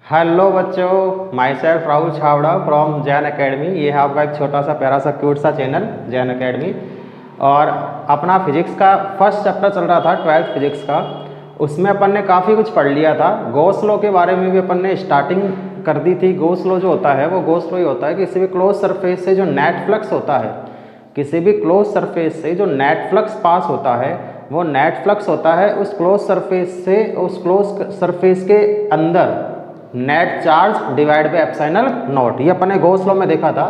Hello बच्चों, my self Rahul Chhawra from Jain academy. ये है आपका एक छोटा सा प्यारा सा क्यूट सा चैनल जैन एकेडमी। और अपना फिजिक्स का फर्स्ट चैप्टर चल रहा था, 12th फिजिक्स का। उसमें अपन ने काफ़ी कुछ पढ़ लिया था। गॉस लॉ के बारे में भी अपन ने स्टार्टिंग कर दी थी। गॉस लॉ जो होता है वो गॉस लॉ ही होता है कि किसी भी क्लोज सरफेस से जो नेट फ्लक्स होता है, किसी भी क्लोज सरफेस से जो नेट फ्लक्स पास होता है वो नेट फ्लक्स होता है उस क्लोज सरफेस से उस क्लोज सरफेस के अंदर net charge divide by epsilon not. ये अपने गॉस लॉ में देखा था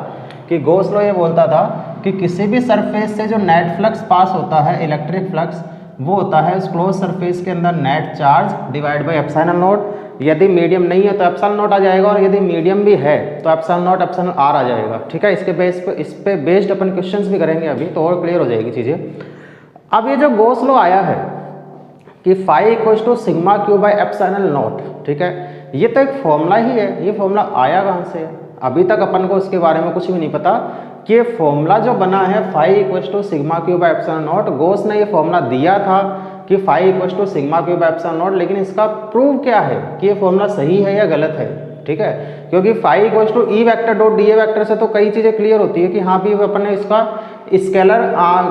कि गॉस लॉ ये बोलता था कि किसी भी सरफेस से जो नेट फ्लक्स पास होता है, इलेक्ट्रिक फ्लक्स, वो होता है उस क्लोज सरफेस के अंदर net charge divide by epsilon not. यदि मीडियम नहीं है तो एप्सिलॉन नॉट आ जाएगा, और यदि मीडियम भी है तो एप्सिलॉन नॉट एप्सिलॉन आर आ जाएगा। ठीक है, इसके बेस पे इस पे बेस्ड अपन क्वेश्चंस भी करेंगे अभी, तो और क्लियर हो जाएगी चीज़ें। अब ये जो गॉस लॉ आया है कि phi equals to sigma Q by epsilon naught, ठीक है, ये तो एक फॉर्मूला ही है। ये फॉर्मूला आया कहाँ से? अभी तक अपन को इसके बारे में कुछ भी नहीं पता कि ये फॉर्मूला जो बना है phi equals to sigma Q by epsilon naught, Gauss ने ये फॉर्मूला दिया था कि phi equals to sigma Q by epsilon naught, लेकिन इसका प्रूव क्या है कि ये फॉर्मूला सही है या गलत है? ठीक है, क्योंकि phi equals to E vector dot D A vector से तो कई चीज़ें क्लियर होती है कि हाँ भी अपन ने इसका स्केलर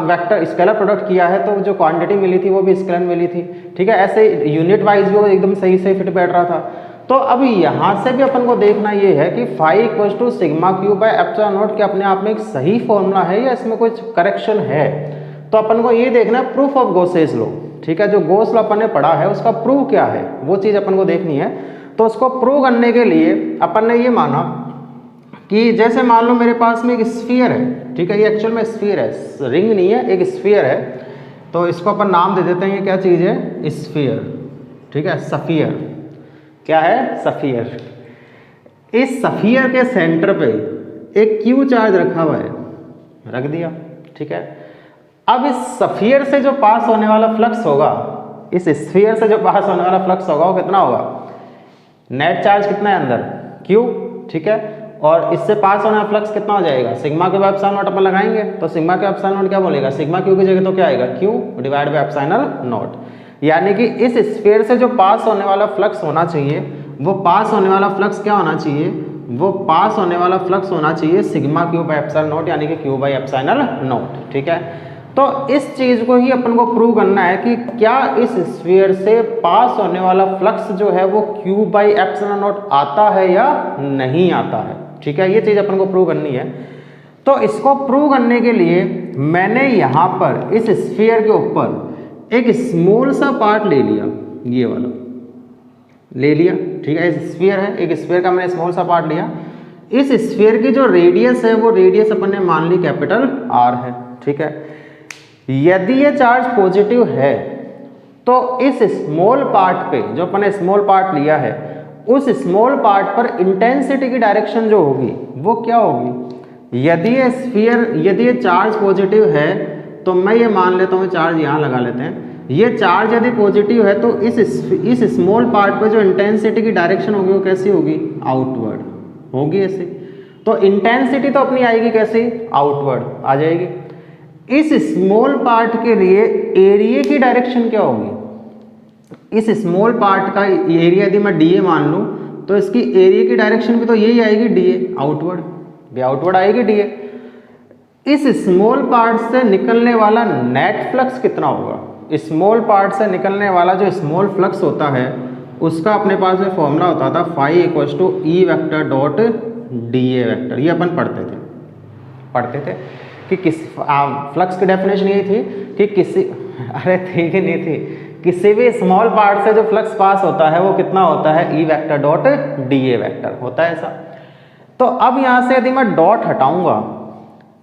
वेक्टर स्केलर प्रोडक्ट किया है तो जो क्वांटिटी मिली थी वो भी स्केलर मिली थी। ठीक है, ऐसे यूनिट वाइज भी वो एकदम सही से फिट बैठ रहा था। तो अब यहाँ से भी अपन को देखना ये है कि phi equals to sigma Q by epsilon naught के अपने आप में एक सही फॉर्मूला है या इसमें कुछ करेक्शन है। तो अपन को ये देखना है प्रूफ ऑफ गॉसेस लॉ। ठीक है, जो गॉस लॉ अपन ने पढ़ा है उसका प्रूफ क्या है वो चीज़ अपन को देखनी है। तो उसको प्रूव करने के लिए अपन ने ये माना कि जैसे मान लो मेरे पास में एक स्फीयर है। ठीक है, ये एक्चुअल में स्फीयर है, रिंग नहीं है, एक स्फीयर है। तो इसको अपन नाम दे देते हैं, ये क्या चीज़ है? स्फीयर। ठीक है, सफियर। क्या है? सफियर। इस सफियर के सेंटर पे एक क्यू चार्ज रखा हुआ है, रख दिया। ठीक है, अब इस सफियर से जो पास होने वाला फ्लक्स होगा, इस स्फीयर से जो पास होने वाला फ्लक्स होगा वो कितना होगा? नेट चार्ज कितना है अंदर? क्यू। ठीक है, और इससे पास होने वाला फ्लक्स कितना हो जाएगा? Sigma Q by epsilon naught अपन लगाएंगे तो सिग्मा क्यू एप्सिलॉन नॉट क्या बोलेगा? सिग्मा क्यू की जगह तो क्या आएगा? Q divide by epsilon not. यानी कि इस स्फीयर से जो पास होने वाला फ्लक्स होना चाहिए, वो पास होने वाला फ्लक्स क्या होना चाहिए? वो पास होने वाला फ्लक्स होना चाहिए sigma Q by epsilon not, यानी कि क्यू बाय एप्सिलॉन नॉट। ठीक है, तो इस चीज़ को ही अपन को प्रूव करना है कि क्या इस स्फीयर से पास होने वाला फ्लक्स जो है वो क्यू बाई एप्सिलॉन नॉट आता है या नहीं आता है। ठीक है, ये चीज़ अपन को प्रूव करनी है। तो इसको प्रूव करने के लिए मैंने यहाँ पर इस स्फीयर के ऊपर एक स्मॉल सा पार्ट ले लिया, ये वाला ले लिया। ठीक है, इस स्फीयर है, एक स्फीयर का मैंने स्मॉल सा पार्ट लिया। इस स्फीयर की जो रेडियस है वो रेडियस अपन ने मान ली कैपिटल आर है। ठीक है, यदि ये चार्ज पॉजिटिव है तो इस स्मॉल पार्ट पे जो अपन ने स्मॉल पार्ट लिया है, उस स्मॉल पार्ट पर इंटेंसिटी की डायरेक्शन जो होगी वो क्या होगी? यदि ये चार्ज पॉजिटिव है तो मैं ये मान लेता हूँ, चार्ज यहाँ लगा लेते हैं, ये चार्ज यदि पॉजिटिव है तो इस स्मॉल पार्ट पे जो इंटेंसिटी की डायरेक्शन होगी वो कैसी होगी? आउटवर्ड होगी ऐसे। तो इंटेंसिटी तो अपनी आएगी कैसे? आउटवर्ड आ जाएगी। इस स्मॉल पार्ट के लिए एरिया की डायरेक्शन क्या होगी? इस स्मॉल पार्ट का एरिया यदि मैं डीए मान लूँ तो इसकी एरिया की डायरेक्शन भी तो यही आएगी, डीए आउटवर्ड, भी आउटवर्ड आएगी डीए। इस स्मॉल पार्ट से निकलने वाला नेट फ्लक्स कितना होगा? स्मॉल पार्ट से निकलने वाला जो स्मॉल फ्लक्स होता है उसका अपने पास में फॉर्मूला होता था phi equals to E vector dot D A vector. ये अपन पढ़ते थे कि फ्लक्स की डेफिनेशन यही थी कि ठीक ही नहीं थी, किसी भी स्मॉल पार्ट से जो फ्लक्स पास होता है वो कितना होता है? ई vector dot D A vector होता है ऐसा। तो अब यहाँ से यदि मैं डॉट हटाऊंगा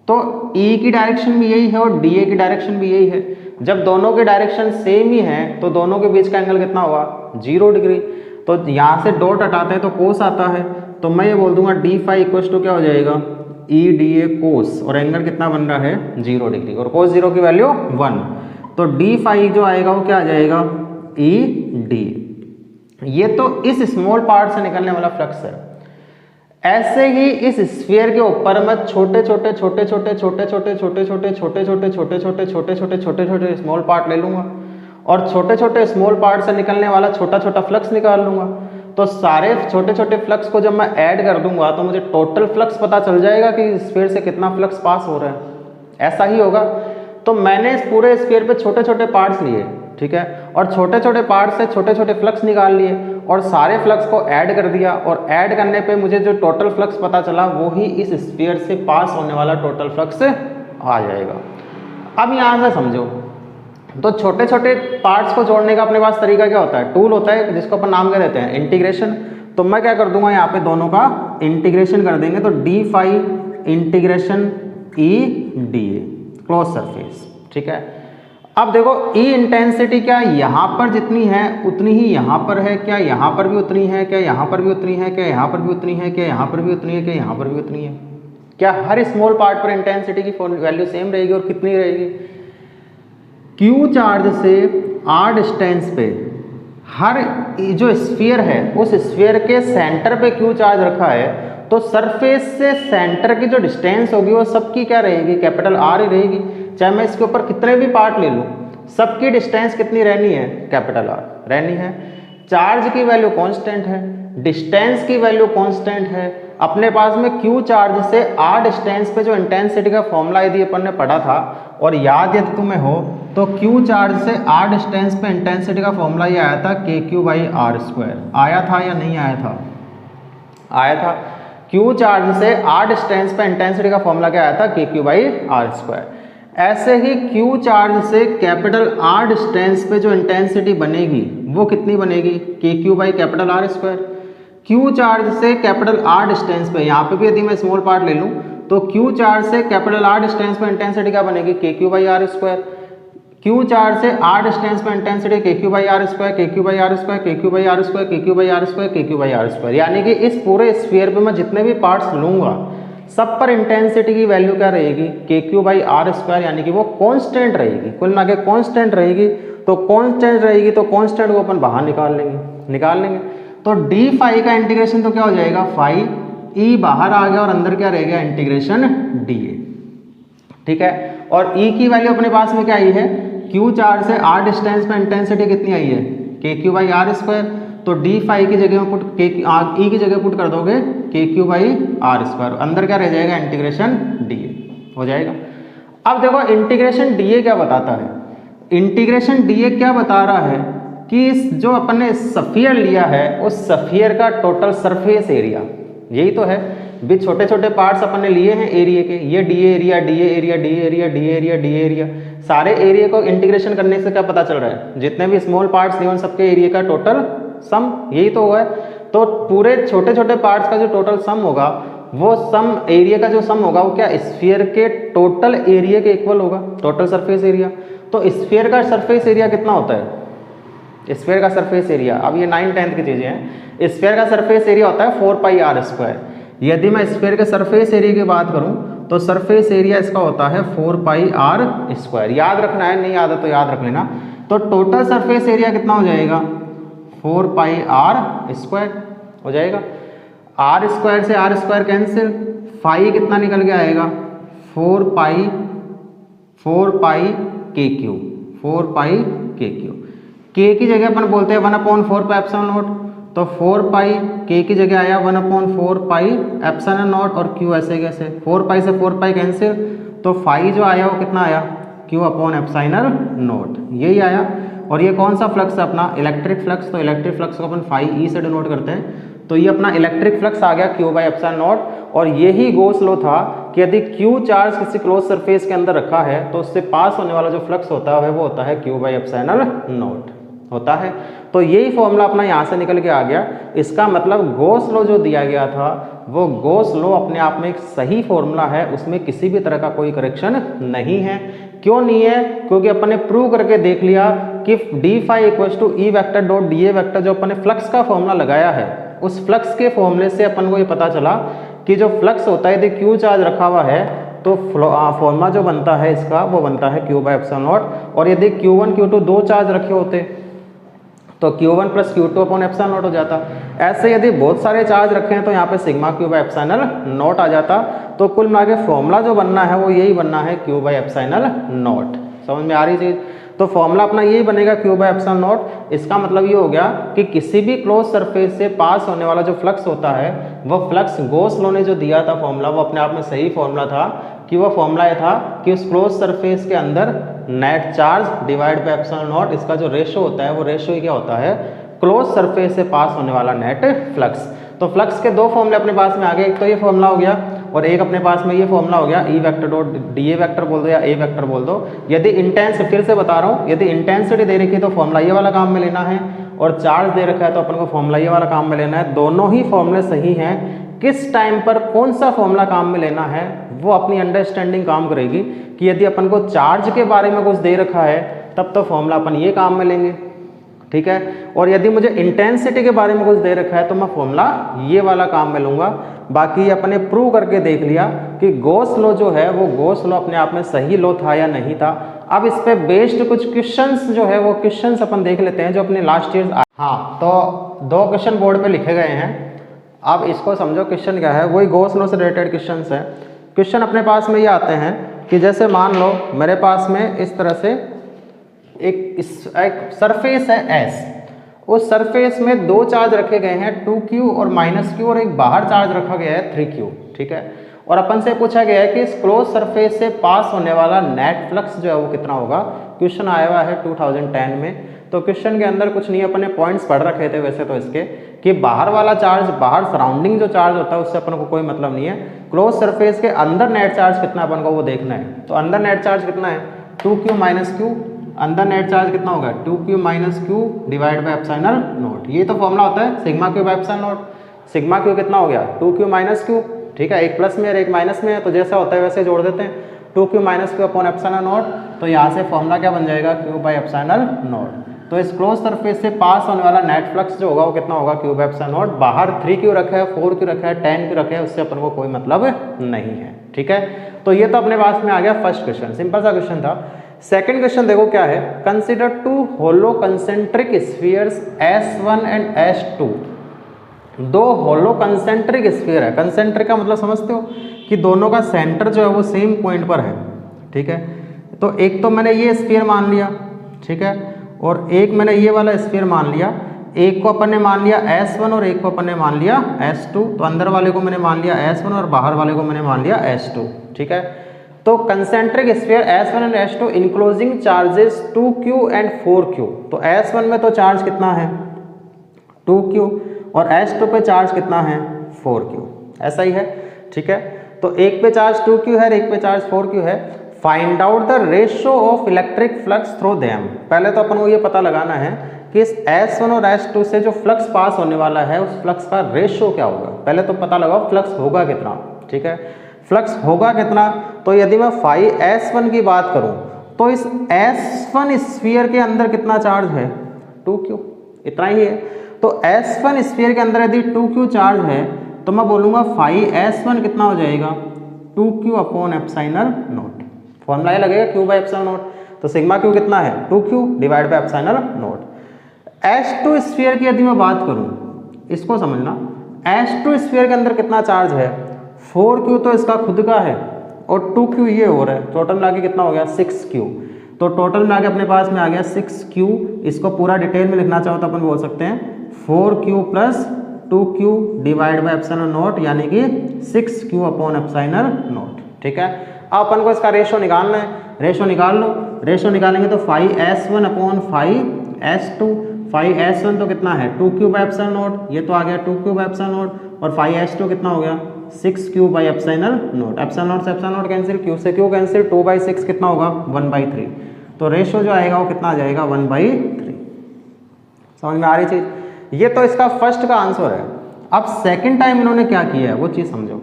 तो ई की डायरेक्शन भी यही है और डी ए की डायरेक्शन भी यही है। जब दोनों की डायरेक्शन सेम ही है तो दोनों के बीच का एंगल कितना होगा? 0 डिग्री। तो यहाँ से डॉट हटाते हैं तो कोस आता है, तो मैं ये बोल दूंगा डी फाई इक्वल्स टू क्या हो जाएगा? ई डी ए कोस, और एंगल कितना बन रहा है? 0 डिग्री, और कोस 0 की वैल्यू 1। तो डी फाई जो आएगा वो क्या आ जाएगा? E D. ये तो इस स्मॉल पार्ट से निकलने वाला फ्लक्स है। ऐसे ही इस स्फीयर के ऊपर मैं छोटे छोटे स्मॉल पार्ट ले लूंगा और छोटे छोटे स्मॉल पार्ट से निकलने वाला छोटा छोटा फ्लक्स निकाल लूंगा। तो सारे छोटे छोटे फ्लक्स को जब मैं ऐड कर दूंगा तो मुझे टोटल फ्लक्स पता चल जाएगा कि स्फीयर से कितना फ्लक्स पास हो रहा है, ऐसा ही होगा। तो मैंने इस पूरे स्फीयर पे छोटे छोटे पार्ट्स लिए, ठीक है, और छोटे छोटे पार्ट्स से छोटे छोटे फ्लक्स निकाल लिए और सारे फ्लक्स को ऐड कर दिया, और ऐड करने पे मुझे जो टोटल फ्लक्स पता चला वो ही इस स्फीयर से पास होने वाला टोटल फ्लक्स आ जाएगा। अब यहाँ से समझो, तो छोटे छोटे पार्ट्स को जोड़ने का अपने पास तरीका क्या होता है, टूल होता है जिसको अपन नाम क्या देते हैं, इंटीग्रेशन। तो मैं क्या कर दूंगा, यहाँ पे दोनों का इंटीग्रेशन कर देंगे, तो D phi integration E D A close surface, ठीक है। अब देखो ई इंटेंसिटी क्या यहाँ पर जितनी है उतनी ही यहाँ पर है, क्या यहाँ पर भी उतनी है, क्या यहाँ पर भी उतनी है, क्या यहाँ पर भी उतनी है, क्या यहाँ पर भी उतनी है, क्या यहाँ पर भी उतनी है, क्या हर स्मॉल पार्ट पर इंटेंसिटी की वैल्यू सेम रहेगी, और कितनी रहेगी, क्यू चार्ज से आर डिस्टेंस पे हर जो स्फीयर है उस स्फीयर के सेंटर पे क्यू चार्ज रखा है, तो सरफेस से सेंटर की जो डिस्टेंस होगी वो सबकी क्या रहेगी, कैपिटल आर ही रहेगी। चाहे मैं इसके ऊपर कितने भी पार्ट ले लूँ, सबकी डिस्टेंस कितनी रहनी है, कैपिटल आर रहनी है। चार्ज की वैल्यू कांस्टेंट है, डिस्टेंस की वैल्यू कांस्टेंट है। अपने पास में क्यू चार्ज से आर डिस्टेंस पे जो इंटेंसिटी का फॉर्मूला यदि अपन ने पढ़ा था, और याद यदि तुम्हें हो तो क्यू चार्ज से आर डिस्टेंस पे इंटेंसिटी का फॉर्मूला ये आया था के क्यू बाई आर स्क्वायर। आया था या नहीं आया था, आया था। क्यू चार्ज से आर डिस्टेंस पे इंटेंसिटी का फॉर्मूला क्या आया था, के क्यू बाई आर स्क्वायर। ऐसे ही क्यू चार्ज से कैपिटल आर डिस्टेंस पे जो इंटेंसिटी बनेगी वो कितनी बनेगी, K Q by capital R square. Q charge से कैपिटल आर डिस्टेंस पे, यहाँ पे भी यदि मैं स्मॉल पार्ट ले लूँ तो क्यू चार्ज से कैपिटल आर डिस्टेंस पे इंटेंसिटी क्या बनेगी, K Q by R square. Q charge से आर डिस्टेंस पे intensity K Q by R square, K Q by R square, K Q by R square, K Q by R square, K Q by R square. यानी कि इस पूरे sphere पे मैं जितने भी पार्ट्स लूंगा सब पर इंटेंसिटी की वैल्यू क्या रहेगी, के क्यू बाई आर स्क्वायर, यानी कि वो कांस्टेंट रहेगी, कुल मिला के कांस्टेंट रहेगी। तो कांस्टेंट रहेगी तो कांस्टेंट को अपन बाहर निकाल लेंगे। तो डी फाई का इंटीग्रेशन तो क्या हो जाएगा, फाई ई बाहर आ गया और अंदर क्या रह गया, इंटीग्रेशन डी ए, ठीक है। और ई की वैल्यू अपने पास में क्या आई है, क्यू चार्ज से आर डिस्टेंस पे इंटेंसिटी कितनी आई है, के क्यू बाई आर स्क्वायर। तो डी फाई की जगह में पुट के ई की जगह पुट कर दोगे के क्यू बाई आर स्क्वायर, अंदर क्या रह जाएगा, इंटीग्रेशन डी ए हो जाएगा। अब देखो इंटीग्रेशन डी ए क्या बताता है, इंटीग्रेशन डी ए क्या बता रहा है कि जो अपन ने स्फीयर लिया है उस स्फीयर का टोटल सरफेस एरिया, यही तो है भी छोटे छोटे पार्ट्स अपन ने लिए हैं एरिया के, ये D area, D area, D area, D area, D area, सारे एरिया को इंटीग्रेशन करने से क्या पता चल रहा है, जितने भी स्मॉल पार्ट्स लिए उन सबके एरिया का टोटल सम, यही तो हुआ है। तो पूरे छोटे छोटे पार्ट्स का जो टोटल सम होगा वो सम एरिया का जो सम होगा वो क्या स्फीयर के टोटल एरिया के इक्वल होगा, टोटल सरफेस एरिया। तो स्फीयर का सरफेस एरिया कितना होता है, स्फीयर का सरफेस एरिया, अब ये 9th-10th की चीजें हैं। स्फीयर का सरफेस एरिया होता है 4 पाई आर स्क्वायर। यदि मैं स्फीयर के सरफेस एरिया की बात करूं तो सरफेस एरिया इसका होता है 4 पाई आर स्क्वायर। याद रखना है, नहीं याद है तो याद रख लेना। तो टोटल सरफेस एरिया कितना हो जाएगा, 4 पाई आर स्क्वायर हो जाएगा। आर स्क्वायर से आर स्क्वायर कैंसिल, फाई कितना निकल के आएगा, 4 पाई के क्यू, 4 पाई के क्यू। के की जगह अपन बोलते हैं 1/4 पाई एप्सिलॉन नॉट, तो 4 पाई के की जगह आया 1/4 पाई एप्सिलॉन नॉट, और क्यू ऐसे कैसे, 4 पाई से 4 पाई कैंसिल, तो फाई जो आया वो कितना आया, क्यू अपॉन एप्सिलॉन नॉट, यही आया। और ये कौन सा फ्लक्स है अपना, इलेक्ट्रिक फ्लक्स। तो इलेक्ट्रिक फ्लक्स को अपन फाई ई से डिनोट करते हैं, तो ये अपना इलेक्ट्रिक फ्लक्स आ गया क्यू बाई एप्सिलॉन नॉट। और यही गॉस लॉ था कि यदि क्यू चार्ज किसी क्लोज सरफेस के अंदर रखा है तो उससे पास होने वाला जो फ्लक्स होता है वो होता है क्यू बाई एप्सिलॉन नॉट होता है। तो यही फॉर्मूला अपना यहाँ से निकल के आ गया। इसका मतलब गॉस लॉ जो दिया गया था वो गॉस लॉ अपने आप में एक सही फॉर्मूला है, उसमें किसी भी तरह का कोई करेक्शन नहीं है। क्यों नहीं है, क्योंकि अपन ने प्रूव करके देख लिया कि D phi equals to E vector dot D A vector, जो अपन ने फ्लक्स का फॉर्मूला लगाया है उस फ्लक्स के फॉर्मूले से अपन को ये पता चला कि जो फ्लक्स होता है यदि क्यू चार्ज रखा हुआ है तो फॉर्मूला जो बनता है इसका वो बनता है क्यू बाई एप्सिलॉन नॉट। और यदि Q1 Q2 दो चार्ज रखे होते तो Q1 plus Q2 upon epsilon not हो जाता। ऐसे यदि बहुत सारे चार्ज रखे हैं तो यहाँ पे sigma q by epsilon naught आ जाता। तो कुल मिला के फॉर्मूला जो बनना है वो यही बनना है क्यू बाई एप्सिलॉन नॉट। समझ में आ रही चीज। तो फॉर्मूला अपना यही बनेगा Q बाय एप्सिलॉन नॉट। इसका मतलब ये हो गया कि किसी भी क्लोज सरफेस से पास होने वाला जो फ्लक्स होता है वो फ्लक्स गॉस लॉ ने जो दिया था फॉर्मूला, वो अपने आप में सही फॉर्मूला था कि वो फॉर्मूला ये था कि उस क्लोज सरफेस के अंदर net charge divide by epsilon not, इसका जो रेशो होता है वो रेशो क्या होता है, क्लोज सरफेस से पास होने वाला नेट फ्लक्स। तो फ्लक्स के दो फॉर्मूले अपने पास में आ गए, एक तो ये फॉर्मूला हो गया और एक अपने पास में ये फॉर्मूला हो गया, ई vector dot D A vector बोल दो या ए वेक्टर बोल दो। यदि इंटेंस, फिर से बता रहा हूँ, यदि इंटेंसिटी दे रखी है तो फॉर्मूला ये वाला काम में लेना है, और चार्ज दे रखा है तो अपन को फॉर्मूला ये वाला काम में लेना है। दोनों ही फॉर्मूले सही हैं, किस टाइम पर कौन सा फॉर्मूला काम में लेना है वो अपनी अंडरस्टैंडिंग काम करेगी कि यदि अपन को चार्ज के बारे में कुछ दे रखा है तब तो फॉर्मूला अपन ये काम में लेंगे, ठीक है, और यदि मुझे इंटेंसिटी के बारे में कुछ दे रखा है तो मैं फॉर्मूला ये वाला काम में लूँगा। बाकी अपने प्रूव करके देख लिया कि गॉस लॉ जो है वो गॉस लॉ अपने आप में सही लॉ था या नहीं था। अब इस पे बेस्ड कुछ क्वेश्चंस जो है वो क्वेश्चंस अपन देख लेते हैं जो अपने लास्ट ईयर। हाँ, तो 2 क्वेश्चन बोर्ड पे लिखे गए हैं, अब इसको समझो क्वेश्चन क्या है, वही गॉस लॉ से रिलेटेड क्वेश्चन है। क्वेश्चन अपने पास में ये आते हैं कि जैसे मान लो मेरे पास में इस तरह से एक सरफेस है S, उस सरफेस में 2 चार्ज रखे गए हैं 2Q और -Q, और एक बाहर चार्ज रखा गया है 3Q, ठीक है, और अपन से पूछा गया है कि इस क्लोज सरफेस से पास होने वाला नेट फ्लक्स जो है वो कितना होगा। क्वेश्चन आया हुआ है 2010 में। तो क्वेश्चन के अंदर कुछ नहीं, अपने पॉइंट्स पढ़ रखे थे वैसे तो इसके, कि बाहर वाला चार्ज, बाहर सराउंडिंग जो चार्ज होता है उससे अपन को कोई मतलब नहीं है, क्लोज सरफेस के अंदर नेट चार्ज कितना अपन को वो देखना है। तो अंदर नेट चार्ज कितना है 2Q -Q, अंदर नेट चार्ज कितना होगा 2Q -Q divide by epsilon not. ये तो फॉर्मूला होता है sigma Q bye epsilon not. Sigma Q कितना हो गया 2Q -Q, ठीक है, एक प्लस में और एक माइनस में है, तो जैसा होता है वैसे जोड़ देते हैं 2Q -Q upon epsilon not. तो यहाँ से फॉर्मूला क्या बन जाएगा Q बाय एप्सिलॉन नॉट। तो इस क्लोज सरफेस से पास होने वाला नेट फ्लक्स जो होगा वो कितना होगा Q बाय एप्सिलॉन नॉट। बाहर 3Q रखा है, 4Q रखा है, 10Q रखा है, उससे अपन को कोई मतलब नहीं है, ठीक है। तो ये तो अपने पास में आ गया फर्स्ट क्वेश्चन, सिंपल सा क्वेश्चन था। सेकंड क्वेश्चन देखो क्या है, consider 2 hollow concentric spheres S1 and S2। 2 hollow concentric sphere है, कंसेंट्रिक का मतलब समझते हो कि दोनों का सेंटर जो है वो सेम पॉइंट पर है, ठीक है। तो एक तो मैंने ये स्फीयर मान लिया, ठीक है, और एक मैंने ये वाला स्फीयर मान लिया। एक को अपन ने मान लिया S1 और एक को अपन ने मान लिया S2। तो अंदर वाले को मैंने मान लिया S1 और बाहर वाले को मैंने मान लिया S2, ठीक है। तो concentric sphere S1 and S2 enclosing charges 2Q and 4Q। तो S1 में तो चार्ज कितना है 2Q और S2 पे चार्ज कितना है 4Q, ऐसा ही है, ठीक है। तो एक पे चार्ज 2Q है, एक पे चार्ज 4Q है। Find out the ratio of electric flux through them. पहले तो अपन को ये पता लगाना है कि इस S1 और S2 से जो फ्लक्स पास होने वाला है उस फ्लक्स का रेशियो क्या होगा। पहले तो पता लगाओ फ्लक्स होगा कितना, ठीक है, फ्लक्स होगा कितना। तो यदि मैं फाई S1 की बात करूं तो इस S1 स्फीयर के अंदर कितना चार्ज है 2Q, इतना ही है। तो S1 स्फीयर के अंदर यदि 2Q चार्ज है तो मैं बोलूँगा फाई S1 कितना हो जाएगा 2Q upon epsilon not. Formula लगेगा Q बाय एप्सिलॉन नॉट। तो सिग्मा Q कितना है 2Q divide by epsilon not. S2 sphere की यदि मैं बात करूं, इसको समझना, S2 स्फीयर के अंदर कितना चार्ज है 4Q, तो इसका खुद का है, और 2Q ये हो रहा है, टोटल मिला के कितना हो गया 6Q। तो टोटल मिला के अपने पास में आ गया 6Q। इसको पूरा डिटेल में लिखना चाहो तो अपन बोल सकते हैं 4Q plus 2Q divide by epsilon not, यानी कि 6Q अपॉन एप्सिलॉन नॉट, ठीक है। अब अपन को इसका रेशो निकालना है, रेशो निकाल लो। रेशो निकालेंगे तो phi S1 upon phi S2। Phi S1 तो कितना है 2Q बाय एप्सिलॉन नॉट, ये तो आ गया 2Q बाय एप्सिलॉन नॉट, और फाई S2 कितना हो गया 6Q bye epsilon naught. Epsilon not से एप्सिलॉन नॉट कैंसिल, Q से Q कैंसिल, 2/6 कितना होगा 1/3। तो रेशो जो आएगा वो कितना आ जाएगा 1/3। समझ में आ रही चीज। ये तो इसका फर्स्ट का आंसर है। अब सेकंड टाइम इन्होंने क्या किया है वो चीज समझो।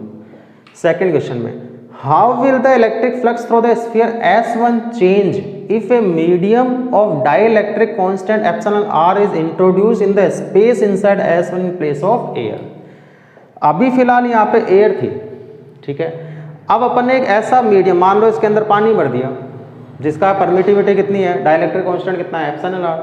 सेकंड क्वेश्चन में how will the electric flux through the sphere S1 change if a medium of dielectric constant epsilon R is introduced in the space inside S1 in place of air. अभी फिलहाल यहाँ पे air थी, ठीक है। अब अपन ने एक ऐसा मीडियम, मान लो इसके अंदर पानी भर दिया जिसका परमिटिविटी कितनी है, डाइलेक्ट्रिक कांस्टेंट कितना है एप्सिलॉन R।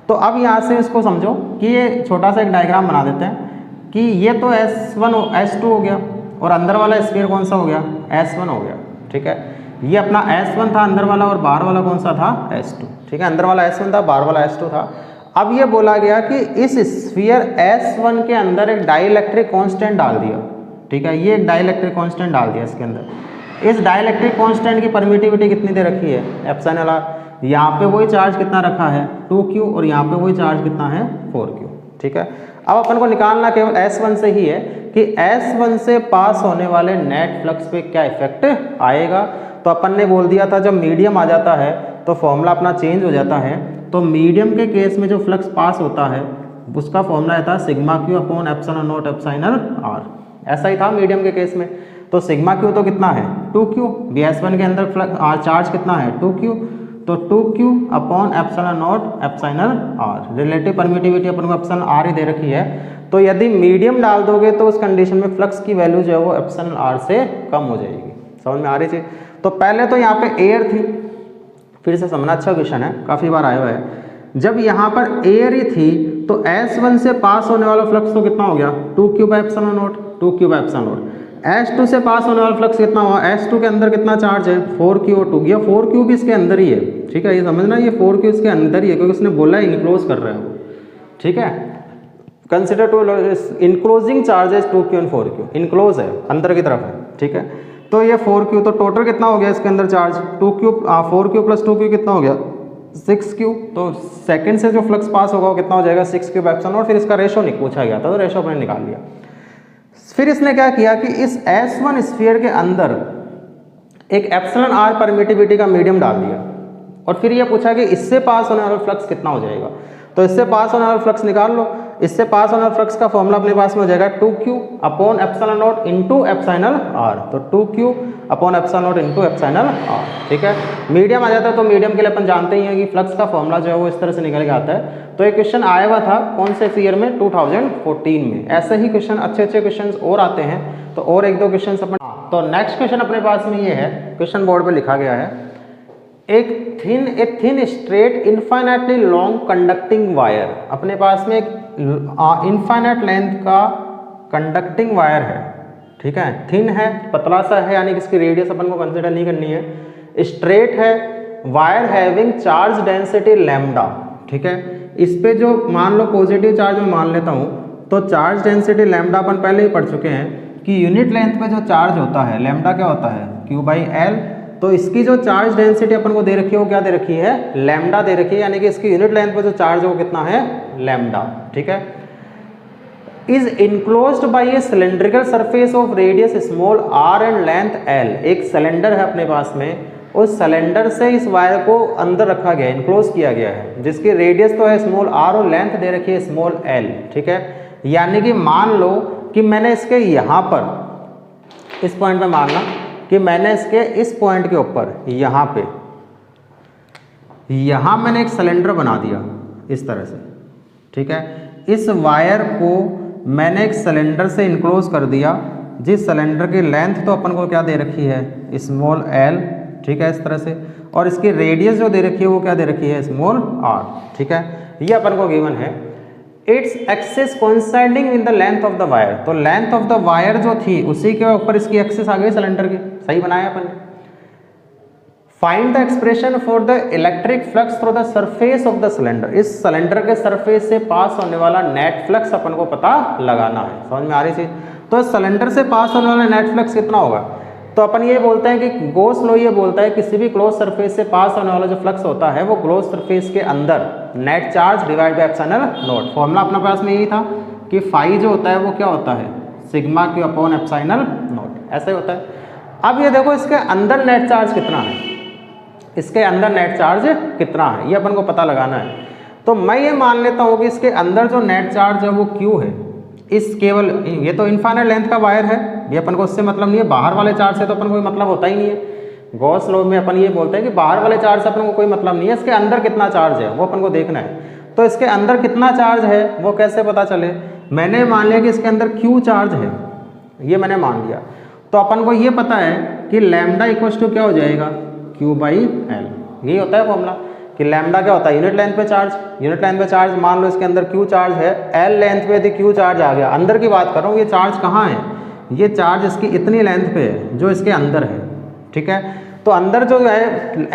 तो अब यहाँ से इसको समझो कि ये छोटा सा एक डायग्राम बना देते हैं कि ये तो S1 S2 हो गया और अंदर वाला स्फीयर कौन सा हो गया S1 हो गया, ठीक है। ये अपना S1 था अंदर वाला और बाहर वाला कौन सा था S2, ठीक है, अंदर वाला S1 था, बाहर वाला S2 था। अब ये बोला गया कि इस स्फीयर S1 के अंदर एक डाइलेक्ट्रिक कांस्टेंट डाल दिया, ठीक है, ये एक डाइलेक्ट्रिक कांस्टेंट डाल दिया इसके अंदर। इस डाइलेक्ट्रिक कांस्टेंट की परमिटिविटी कितनी दे रखी है, एप्सिलॉन आर। यहाँ पे वही चार्ज कितना रखा है 2q और यहाँ पे वही चार्ज कितना है 4q, ठीक है। अब अपन को निकालना केवल S1 से ही है कि S1 से पास होने वाले नेट फ्लक्स पे क्या इफेक्ट आएगा। तो अपन ने बोल दिया था जब मीडियम आ जाता है तो फॉर्मूला अपना चेंज हो जाता है। तो मीडियम के केस में जो फ्लक्स पास होता है उसका फॉर्मूला रहता है sigma Q upon epsilon naught epsilon R, ऐसा ही था मीडियम के केस में। तो सिग्मा क्यू तो कितना है 2q, S1 के अंदर फ्लक्स चार्ज कितना है 2q, तो 2q upon epsilon naught epsilon R. Relative permittivity अपन को एप्सिलॉन आर ही दे रखी है। तो यदि मीडियम डाल दोगे तो उस कंडीशन में फ्लक्स की वैल्यू जो है वो एप्सिलॉन आर से कम हो जाएगी। समझ में आ रही थी। तो पहले तो यहाँ पे एयर थी, फिर से समझना, अच्छा क्वेश्चन है, काफ़ी बार आया हुआ है। जब यहाँ पर एयर ही थी तो S1 से पास होने वाला फ्लक्स तो कितना हो गया 2q by epsilon not, 2q by epsilon not. S2 से पास होने वाला फ्लक्स कितना हुआ, S2 के अंदर कितना चार्ज है 4q2, ये 4q भी इसके अंदर ही है, ठीक है, ये समझना, ये 4q इसके अंदर ही है क्योंकि उसने बोला है इनक्लोज कर रहे हो, ठीक है। Consider two enclosing charges 2q and 4q, enclose है, अंदर की तरफ है, ठीक है। तो ये 4q, तो टोटल कितना हो गया इसके अंदर चार्ज 4q प्लस 2q कितना हो गया 6q। तो सेकंड से जो फ्लक्स पास होगा वो कितना हो जाएगा 6q बाई एप्सिलॉन नॉट। फिर इसका रेशो नहीं पूछा गया था तो रेशो अपने निकाल लिया। फिर इसने क्या किया कि इस S1 स्फीयर के अंदर एक एप्सिलॉन आर परमिटिविटी का मीडियम डाल दिया और फिर ये पूछा कि इससे पास होने वाला फ्लक्स कितना हो जाएगा। तो इससे पास होने वाला फ्लक्स निकाल लो। इससे पास होने वाला फ्लक्स का फॉर्मूला अपने पास में हो जाएगा 2q upon epsilon naught into epsilon R. तो 2q upon epsilon naught into epsilon R, ठीक है। मीडियम आ जाता है तो मीडियम के लिए अपन जानते ही हैं कि फ्लक्स का फॉर्मूला जो है वो इस तरह से निकल के आता है। तो एक क्वेश्चन आया हुआ था कौन से ईयर में 2014 में। ऐसे ही क्वेश्चन अच्छे अच्छे क्वेश्चन और आते हैं, तो और एक दो क्वेश्चन अपन। तो नेक्स्ट क्वेश्चन अपने पास में ये है, क्वेश्चन बोर्ड पे लिखा गया है, एक thin straight infinitely long conducting wire. अपने पास में एक इनफाइनाइट लेंथ का कंडक्टिंग वायर है, ठीक है, थिन है, पतला सा है, यानी कि इसकी रेडियस अपन को कंसिडर नहीं करनी है। स्ट्रेट है, wire having charge density lambda, ठीक है। इस पे जो मान लो पॉजिटिव चार्ज में मान लेता हूँ तो चार्ज डेंसिटी लैम्डा अपन पहले ही पढ़ चुके हैं कि यूनिट लेंथ पे जो चार्ज होता है लैम्डा क्या होता है Q/L। तो इसकी जो चार्ज डेंसिटी अपन को दे रखी है वो क्या दे रखी है लैम्डा दे रखी है, यानी कि इसकी यूनिट लेंथ पे जो चार्ज है वो कितना है लैम्डा, ठीक है। Is enclosed by A cylindrical surface of radius small r and length l। एक सिलेंडर है अपने पास में, उस सिलेंडर से इस वायर को अंदर रखा गया है, इनक्लोज किया गया है, जिसकी रेडियस तो है स्मॉल r और लेंथ दे रखी है स्मॉल l, ठीक है। यानी कि मान लो कि मैंने इसके यहाँ पर इस पॉइंट पे मानना कि मैंने इसके इस पॉइंट के ऊपर यहाँ पे यहाँ मैंने एक सिलेंडर बना दिया इस तरह से, ठीक है। इस वायर को मैंने एक सिलेंडर से इनक्लोज कर दिया, जिस सिलेंडर की लेंथ तो अपन को क्या दे रखी है स्मॉल l, ठीक है, इस तरह से, और इसकी रेडियस जो दे रखी है वो क्या दे रखी है स्मॉल r, ठीक है। ये अपन को गिवन है। Its axis coinciding with the length of the wire. तो लेंथ ऑफ द वायर जो थी उसी के ऊपर इसकी एक्सिस आ गई सिलेंडर की, सही बनाया अपन ने। Find the expression for the electric flux through the surface of the cylinder. इस सिलेंडर के सरफेस से पास होने वाला नेट फ्लक्स अपन को पता लगाना है। समझ में आ रही चीज। तो इस सिलेंडर से पास होने वाला नेट फ्लक्स कितना होगा, तो अपन ये बोलते हैं कि गॉस लॉ ये बोलता है किसी भी क्लोज सरफेस से पास होने वाला जो फ्लक्स होता है वो क्लोज सरफेस के अंदर net charge divide by epsilon not. Formula अपने पास में यही था कि फाई जो होता है वो क्या होता है sigma Q upon epsilon not, ऐसे होता है। अब ये देखो इसके अंदर नेट चार्ज कितना है, इसके अंदर नेट चार्ज कितना है ये अपन को पता लगाना है। तो मैं ये मान लेता हूँ कि इसके अंदर जो नेट चार्ज है वो क्यू है। इस केवल ये तो इनफाइनाइट लेंथ का वायर है, ये अपन को उससे मतलब नहीं है, बाहर वाले चार्ज से तो अपन को कोई मतलब होता ही नहीं है। गॉस लॉ में अपन ये बोलते हैं कि बाहर वाले चार्ज से अपन को कोई मतलब नहीं है, इसके अंदर कितना चार्ज है वो अपन को देखना है। तो इसके अंदर कितना चार्ज है वो कैसे पता चले, मैंने मान लिया कि इसके अंदर क्यू चार्ज है, ये मैंने मान लिया। तो अपन को ये पता है कि लैम्डा इक्वल्स टू क्या हो जाएगा Q/L। यही होता है फॉर्मूला कि लैम्डा क्या होता है यूनिट लेंथ पे चार्ज। यूनिट लेंथ पे चार्ज मान लो इसके अंदर Q चार्ज है, L लेंथ पे यदि Q चार्ज आ गया, अंदर की बात कर रहा हूँ, ये चार्ज कहाँ है, ये चार्ज इसकी इतनी लेंथ पे है जो इसके अंदर है, ठीक है। तो अंदर जो है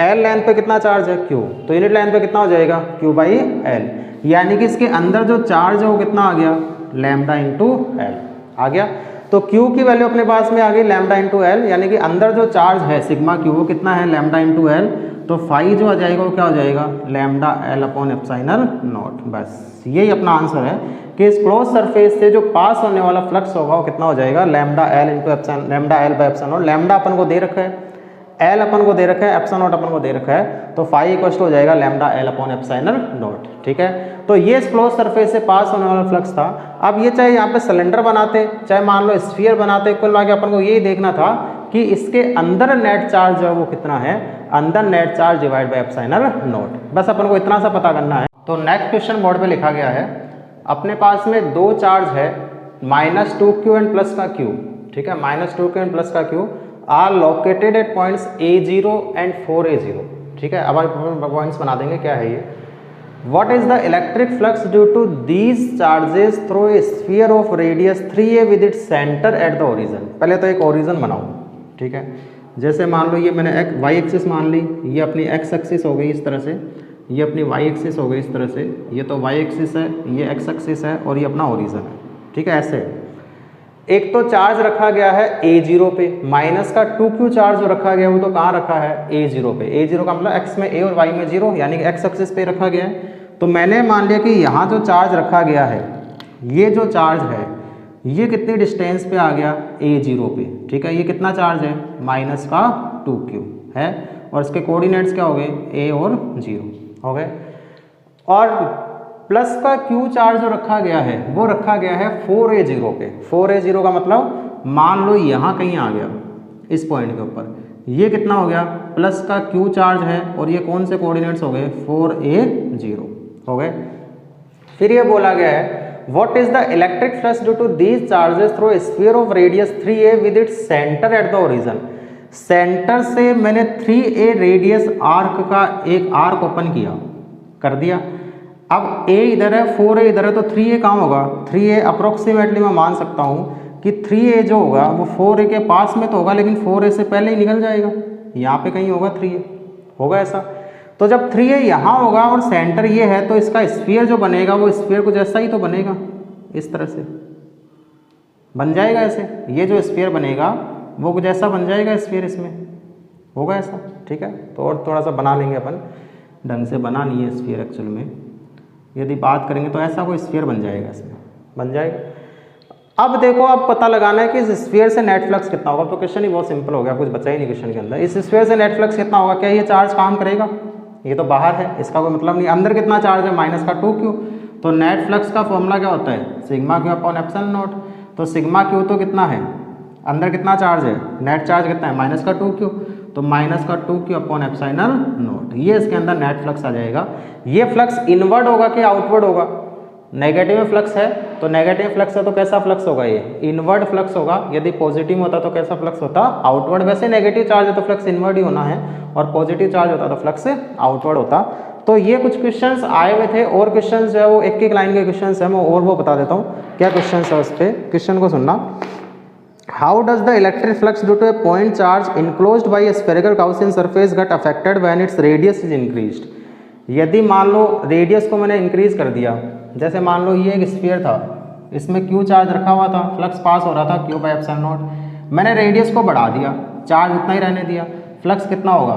एल लेंथ पे कितना चार्ज है क्यू, तो यूनिट लेंथ पे कितना हो जाएगा क्यू बाई एल, यानी कि इसके अंदर जो चार्ज है वो कितना आ गया लैम्डा इंटू एल आ गया। तो Q की वैल्यू अपने पास में आ गई लैम्डा इंटू एल, यानी कि अंदर जो चार्ज है सिग्मा Q वो कितना है लैम्डा इंटू एल, तो फाई जो आ जाएगा वो क्या हो जाएगा lambda L upon epsilon not. बस यही अपना आंसर है कि इस क्लोज सरफेस से जो पास होने वाला फ्लक्स होगा वो कितना हो जाएगा lambda L into epsilon, lambda L by epsilon naught. Lambda अपन को दे रखा है, एल अपन को दे रखा है, एप्सिलॉन नॉट अपन को दे रखा है, तो फाई इक्वल हो जाएगा lambda L upon epsilon naught. ठीक है, तो ये क्लोज सरफेस से पास होने वाला फ्लक्स था। अब ये चाहे यहाँ पे सिलेंडर बनाते चाहे मान लो स्फीयर बनाते, कुल मिला के अपन को यही देखना था कि इसके अंदर नेट चार्ज जो है वो कितना है, अंदर net charge divide by epsilon not. बस अपन को इतना सा पता करना है। तो नेक्स्ट क्वेश्चन बोर्ड पे लिखा गया है, अपने पास में दो चार्ज है -2q एंड प्लस का q, ठीक है, -2q एंड प्लस का q are located at points A0 and 4A0। ठीक है, अब आप पॉइंट्स बना देंगे क्या है ये। What is the electric flux due to these charges through a sphere of radius 3a with its center at the origin। पहले तो एक ओरिजिन बनाओ, ठीक है, जैसे मान लो ये मैंने एक y एक्सिस मान ली, ये अपनी x एक्सिस हो गई इस तरह से, ये अपनी y एक्सिस हो गई इस तरह से, ये तो y एक्सिस है, ये x एक्सिस है और ये अपना ओरिजिन है। ठीक है, ऐसे एक तो चार्ज रखा गया है A0 पे, माइनस का 2q चार्ज जो रखा गया वो तो कहाँ रखा है A0 पे। A0 का मतलब x में A और y में 0, यानी कि x एक्सिस पे रखा गया है। तो मैंने मान लिया कि यहाँ जो चार्ज रखा गया है, ये जो चार्ज है ये कितनी डिस्टेंस पे आ गया A0 पे। ठीक है, ये कितना चार्ज है माइनस का 2q है, और इसके कोऑर्डिनेट्स क्या हो गए A और 0 हो गए। और प्लस का q चार्ज जो रखा गया है वो रखा गया है 4A0 पे। 4A0 का मतलब मान लो यहाँ कहीं आ गया इस पॉइंट के ऊपर, ये कितना हो गया प्लस का q चार्ज है, और ये कौन से कोऑर्डिनेट्स हो गए 4A0 हो गए। फिर ये बोला गया है what is the electric flux due to these charges through a sphere of radius 3a with its centre at the origin. Centre से मैंने 3a रेडियस आर्क का एक आर्क ओपन किया कर दिया। अब a इधर है 4a इधर है, तो 3a कहाँ होगा 3a अप्रोक्सीमेटली मैं मान सकता हूँ कि 3a जो होगा वो 4a के पास में तो होगा, लेकिन 4a से पहले ही निकल जाएगा, यहाँ पे कहीं होगा 3a होगा ऐसा। तो जब 3a यहाँ होगा और सेंटर ये है, तो इसका स्फीयर जो बनेगा वो स्फीयर को जैसा ही तो बनेगा, इस तरह से बन जाएगा ऐसे। ये जो स्फीयर बनेगा वो जैसा बन जाएगा स्फीयर, इसमें होगा ऐसा। ठीक है, तो और थोड़ा सा बना लेंगे अपन, ढंग से बना नहीं है स्फीयर एक्चुअल में, यदि बात करेंगे तो ऐसा कोई स्फीयर बन जाएगा, इसमें बन जाएगा। अब देखो आप पता लगाना है कि इस स्फीयर से नेट फ्लक्स कितना होगा। तो क्वेश्चन ही बहुत सिंपल हो गया, कुछ बचा ही नहीं क्वेश्चन के अंदर। इस स्फीयर से नेट फ्लक्स कितना होगा, क्या ये चार्ज काम करेगा, ये तो बाहर है, इसका कोई मतलब नहीं। अंदर कितना चार्ज है माइनस का 2q, तो नेट फ्लक्स का फॉर्मूला क्या होता है sigma q upon epsilon not. तो सिग्मा q तो कितना है, अंदर कितना चार्ज है, नेट चार्ज कितना है माइनस का 2q, तो माइनस का 2q अपॉन एप्सिलॉन नॉट, ये इसके अंदर नेट फ्लक्स आ जाएगा। ये फ्लक्स इनवर्ड होगा कि आउटवर्ड होगा, नेगेटिव में फ्लक्स है तो नेगेटिव फ्लक्स है तो कैसा फ्लक्स होगा, ये इनवर्ड फ्लक्स होगा। यदि पॉजिटिव होता तो कैसा फ्लक्स होता आउटवर्ड। वैसे नेगेटिव चार्ज है तो फ्लक्स इनवर्ड ही होना है, और पॉजिटिव चार्ज होता तो फ्लक्स आउटवर्ड होता। तो ये कुछ क्वेश्चंस आए हुए थे, और क्वेश्चंस जो है वो एक एक लाइन के क्वेश्चंस है, मैं और वो बता देता हूँ क्या क्वेश्चंस है उस पर, क्वेश्चन को सुनना। How does the electric flux due to a point charge enclosed by a spherical Gaussian surface get affected when its radius is increased. यदि मान लो रेडियस को मैंने इंक्रीज कर दिया, जैसे मान लो ये एक स्फीयर था, इसमें क्यू चार्ज रखा हुआ था, फ्लक्स पास हो रहा था क्यू बाई एप्सिलॉन नॉट, मैंने रेडियस को बढ़ा दिया, चार्ज उतना ही रहने दिया, फ्लक्स कितना होगा,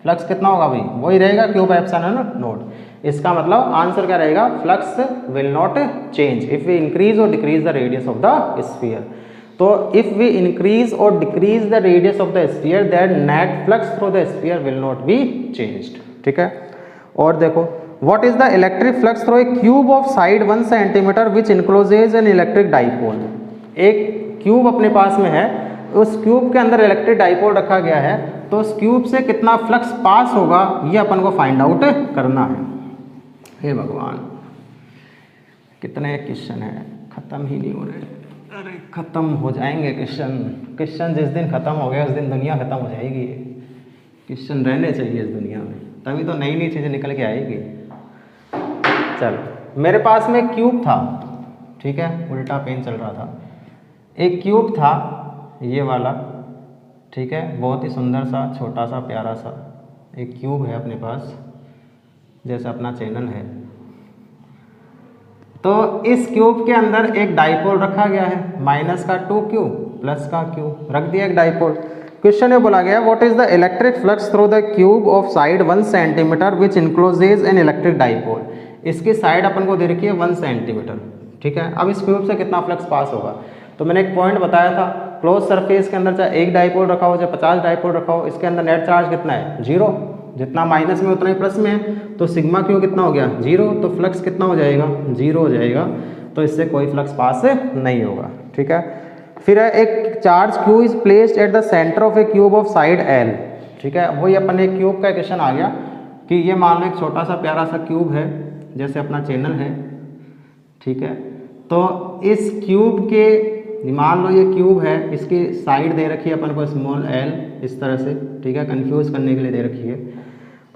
फ्लक्स कितना होगा भाई वही रहेगा क्यू बाई एप्सिलॉन नॉट। इसका मतलब आंसर क्या रहेगा, flux will not change if we increase और decrease the radius of the sphere. तो इफ वी इंक्रीज और decrease the radius of the sphere that net flux through the sphere will not be changed. ठीक है, और देखो what is the electric flux through a cube of side 1 centimetre which encloses an electric dipole. एक cube अपने पास में है, उस क्यूब के अंदर इलेक्ट्रिक डाइपोल रखा गया है, तो उस क्यूब से कितना फ्लक्स पास होगा ये अपन को फाइंड आउट करना है। हे भगवान, कितने क्वेश्चन है, खत्म ही नहीं हो रहे। अरे खत्म हो जाएंगे क्वेश्चन, क्वेश्चन जिस दिन खत्म हो गया उस दिन दुनिया खत्म हो जाएगी। क्वेश्चन रहने चाहिए इस दुनिया में, तभी तो नई नई चीज़ें निकल के आएगी। चलो, मेरे पास में क्यूब था, ठीक है, उल्टा पेन चल रहा था, एक क्यूब था ये वाला, ठीक है, बहुत ही सुंदर सा छोटा सा प्यारा सा एक क्यूब है अपने पास, जैसे अपना चैनल है। तो इस क्यूब के अंदर एक डाइपोल रखा गया है, माइनस का 2q प्लस का q रख दिया एक डाइपोल। क्वेश्चन में बोला गया what is the electric flux through the cube of side 1 centimetre which encloses an electric dipole. इसकी साइड अपन को दे रखी है 1 सेंटीमीटर, ठीक है। अब इस क्यूब से कितना फ्लक्स पास होगा, तो मैंने एक पॉइंट बताया था, क्लोज सरफेस के अंदर चाहे एक डाइपोल रखा हो चाहे 50 डाइपोल रखा हो, इसके अंदर नेट चार्ज कितना है, 0। जितना माइनस में उतना ही प्लस में है, तो सिग्मा क्यू कितना हो गया, 0। तो फ्लक्स कितना हो जाएगा, 0 हो जाएगा। तो इससे कोई फ्लक्स पास नहीं होगा, ठीक है। फिर है एक charge Q is placed at the centre of A cube of side L, ठीक है। वही अपन एक क्यूब का इक्वेशन आ गया कि ये मान लो एक छोटा सा प्यारा सा क्यूब है, जैसे अपना चैनल है, ठीक है। तो इस क्यूब के, मान लो ये क्यूब है, इसकी साइड दे रखी है अपन को स्मॉल एल इस तरह से, ठीक है, कंफ्यूज करने के लिए दे रखी है।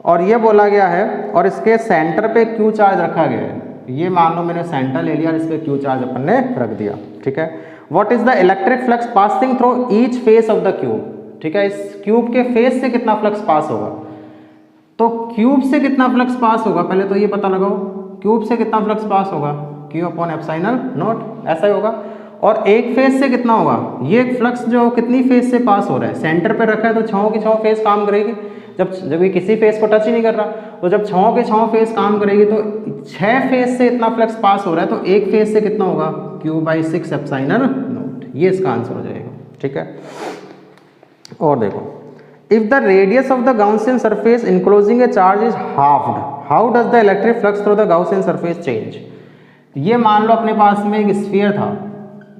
और ये बोला गया है और इसके सेंटर पे क्यू चार्ज रखा गया है। ये मान लो मैंने सेंटर ले लिया और इस पे क्यू चार्ज अपन ने रख दिया, ठीक है। What is the electric flux passing through each face of the cube, ठीक है। इस क्यूब के फेस से कितना फ्लक्स पास होगा, तो क्यूब से कितना फ्लक्स पास होगा पहले तो ये पता लगाओ, क्यूब से कितना फ्लक्स पास होगा, क्यू अपॉन एप्सिलॉन नॉट, ऐसा ही होगा। और एक फेस से कितना होगा, ये फ्लक्स जो कितनी फेस से पास हो रहा है, सेंटर पे रखा है तो 6 की 6 फेस काम करेगी। जब ये किसी फेस को टच ही नहीं कर रहा, तो जब 6 के 6 फेस काम करेगी तो 6 फेस से इतना फ्लक्स पास हो रहा है, तो एक फेस से कितना होगा, q/6 एप्सिलॉन नॉट। ये इसका आंसर हो जाएगा, ठीक है। और देखो, if the radius of the Gaussian surface enclosing A charge is halved, how does the electric flux through the Gaussian surface change. ये मान लो अपने पास में एक स्फीयर था,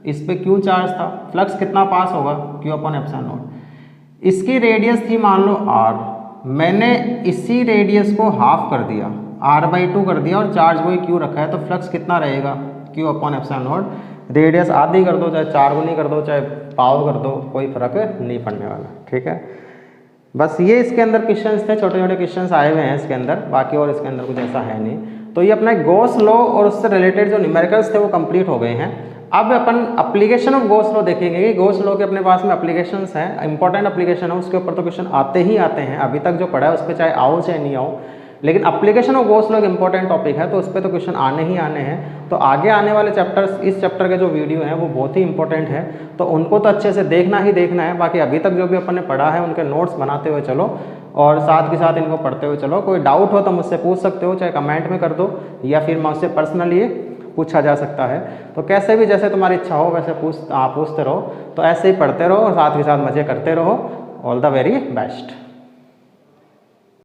इस पे क्यू चार्ज था, फ्लक्स कितना पास होगा, q अपॉन एप्सिलॉन नॉट। इसकी रेडियस थी मान लो r, मैंने इसी रेडियस को हाफ कर दिया, r/2 कर दिया और चार्ज वही q रखा है, तो फ्लक्स कितना रहेगा, q upon epsilon not. Radius आधी कर दो, चाहे 4 गुनी कर दो, चाहे पाव कर दो, कोई फर्क नहीं पड़ने वाला, ठीक है। बस ये इसके अंदर क्वेश्चंस थे, छोटे छोटे क्वेश्चंस आए हुए हैं इसके अंदर, बाकी और इसके अंदर कुछ ऐसा है नहीं। तो ये अपना गॉस लॉ और उससे रिलेटेड जो न्यूमेरिकल्स थे वो कंप्लीट हो गए हैं। अब अपन एप्लीकेशन ऑफ गॉस लॉ देखेंगे कि गॉस लॉ के अपने पास में एप्लीकेशंस हैं, इंपॉर्टेंट एप्लीकेशन है, उसके ऊपर तो क्वेश्चन आते ही आते हैं। अभी तक जो पढ़ा है उस पर चाहे आओ चाहे नहीं आओ, लेकिन एप्लीकेशन ऑफ गॉस लॉ एक इंपॉर्टेंट टॉपिक है, तो उस पर तो क्वेश्चन आने ही आने हैं। तो आगे आने वाले चैप्टर्स, इस चैप्टर के जो वीडियो हैं वो बहुत ही इंपॉर्टेंट है, तो उनको तो अच्छे से देखना ही देखना है। बाकी अभी तक जो भी अपन ने पढ़ा है उनके नोट्स बनाते हुए चलो और साथ के साथ इनको पढ़ते हुए चलो। कोई डाउट हो तो मुझसे पूछ सकते हो, चाहे कमेंट में कर दो या फिर मुझसे पर्सनली पूछा जा सकता है। तो कैसे भी जैसे तुम्हारी इच्छा हो वैसे पूछते रहो, तो ऐसे ही पढ़ते रहो और साथ के साथ मज़े करते रहो। All the very best.